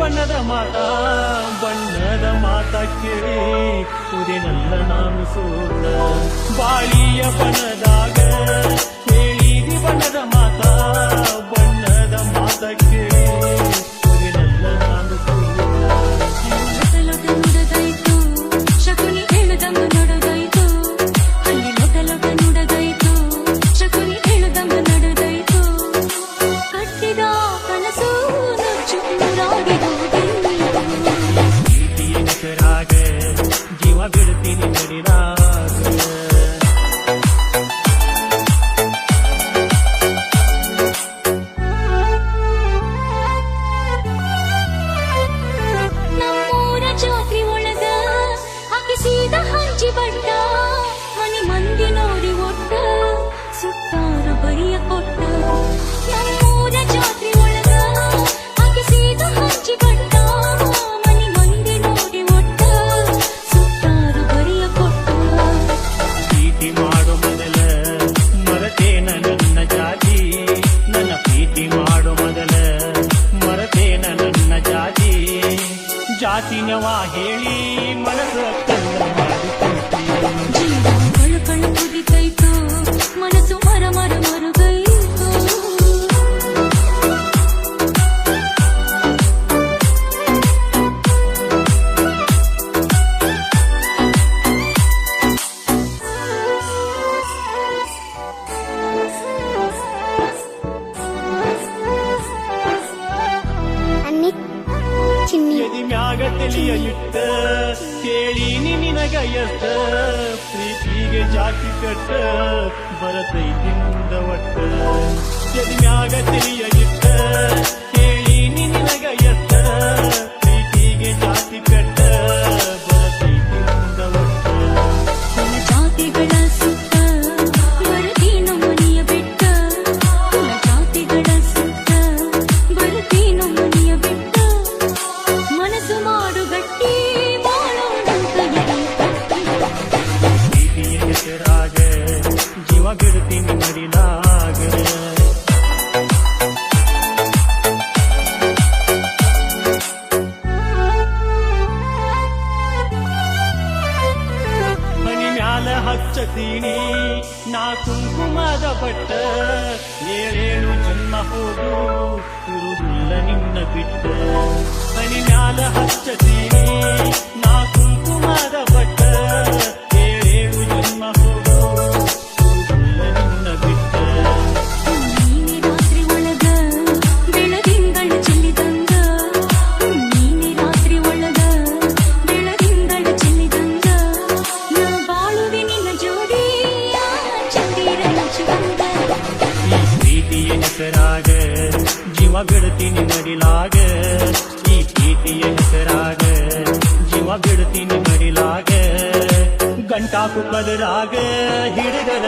ಬಣ್ಣದ ಮಾತ ಬಣ್ಣದ ಮಾತ ಕೇಳಿ ಕುದಿನಲ್ಲ ನಾನು ಸೋತ ಬಾಳಿಯ ಬಣ್ಣದಾಗ ಕೇಳಿದಿ ಬಣ್ಣದ ಮಾತ ಬಣ್ಣದ ಮಾತ ಕೇಳಿ ಕುದಿನಲ್ಲ ನಾನು ಸೋತ ನುಡದಾಯ್ತು ಶಕುನಿ ಹೇಳುದಮ್ಮ ನಡದಾಯ್ತು ಅಲ್ಲಿ ಲೊಟ ನುಡದಾಯ್ತು ಶಕುನಿ ಹೇಳುದಮ್ಮ ನಡೆದಾಯ್ತು ಕಟ್ಟಿದ ಕನಸು ನುಚ್ಚು ನೂರಾಗಿ ಪ್ರೀತಿಯ ಹೆಸರಾಗ ಜೀವ ಬಿಡ್ತೀನಿ ನಡಿರಾಗ ನಮ್ಮೂರ ಜಾತ್ರೆ ಒಳಗ ಹಾಕಿಸಿದ ಹಂಚಿ ಬಟ್ಟ ಮನಿ ಮಂದಿ ನೋಡಿ ಒಟ್ಟ ಸುತ್ತಾರ ಬರಿಯ ಕೊಟ್ಟ ನಮ್ಮೂರ ಜಾತ್ರೆ ಒಳಗ ಹಾಕಿಸಿದ ಹಂಚಿ ಬಟ್ಟ ಮನಿ ಮಂದಿ ನೋಡಿ ಒಟ್ಟ ಸುತ್ತಾರ ಬರಿಯ ಕೊಟ್ಟ ಪ್ರೀತಿ ಮಾಡೋ ಮೊದಲ ಮರತೇನ ನನ್ನ ಜಾತಿ ನನ್ನ ಪ್ರೀತಿ ಮಾಡೋ ಮೊದಲ ಮರತೇನ ನನ್ನ ಜಾತಿ ಜಾತಿನವ ಹೇಳಿ ಮನಸ್ಸ ಕಲ್ಲ ಮಾಡಿಕೊಂಡಿ ಜೀವ ಕಳು ಕುದಿತೈತು ಮನಸ್ಸು ಮರ ಮರ ಮರುಗೈತು ಎದಿ ಮ್ಯಾಗ ತಿಳಿಯ ಇಟ್ಟ ಕೇಳೀನಿ ನಿನಗ ಎಷ್ಟ ಪ್ರೀತಿಗೆ ಜಾತಿ ಕಟ್ಟ ಬರತೈತಿ ಮುಂದ ಒಟ್ಟ ಎದಿ ಮ್ಯಾಗ ತಿಳಿಯ ಇಟ್ಟ ಕೇಳೀನಿ ನಿನಗ ಎಷ್ಟ ಪ್ರೀತಿಗೆ ಜಾತಿ ಕಟ್ಟ ಬರತೈತಿ ಮುಂದ ಒಟ್ಟ ಕುಲ ಜಾತಿಗಳ ಸುತ್ತ ಬರತೀನು ಮನೆಯ ಬೆಟ್ಟ ಕುಲ ಜಾತಿಗಳ ಸುತ್ತ ಬರತೀನು ಮನೆಯ ಬೆಟ್ಟ ಮನಸ್ಸು ಮಾಡು ಗಟ್ಟಿ ಬಾಳೋಣಂತ ಪ್ರೀತಿಯ ಹೆಸರಾಗ ಜೀವ ಬಿಡ್ತೀನಿ ಮಡಿಲಾಗ ಮನಿ ಮ್ಯಾಲ ಹಚ್ಚತೀನಿ ನಾ ಕುಂಕುಮದ ಬಟ್ಟ ಏಳೇಳು ಜನ್ಮ ಹೋದು ಇರುವುದಿಲ್ಲ ನಿನ್ನ ಬಿಟ್ಟ ಮನಿ ಮ್ಯಾಲ ಹಚ್ಚತೀನಿ ನಾ ಕುಂಕುಮದ ಬಟ್ಟ ಏಳೇಳು ಜನ್ಮ ಹೋದು ಇರುವುದಿಲ್ಲ ನಿನ್ನ ಬಿಟ್ಟ ನೀನೆ ರಾತ್ರಿ ಒಳಗ ಬೆಳದಿಂಗಳ ಚೆಲ್ಲಿದಂಗ ನೀನೆ ರಾತ್ರಿ ಒಳಗ ಬೆಳದಿಂಗಳ ಚೆಲ್ಲಿದಂಗ ನಾ ಬಾಳುವೆ ನಿನ್ನ ಜೋಡಿ ಚಂದಿರ ನಚ್ಚುವಂಗ ಈ ಪ್ರೀತಿಯ ಹೆಸರಾಗ ಜೀವ ಬಿಡ್ತೀನಿ ಮಡಿಲಾಗ ಈ ಪ್ರೀತಿಯ ಹೆಸರಾಗ ಜೀವ ಬಿಡ್ತೀನಿ ಮಡಿಲಾಗ ಗಂಟಾಕು ಕದರಾಗ ಹಿಡಿದರ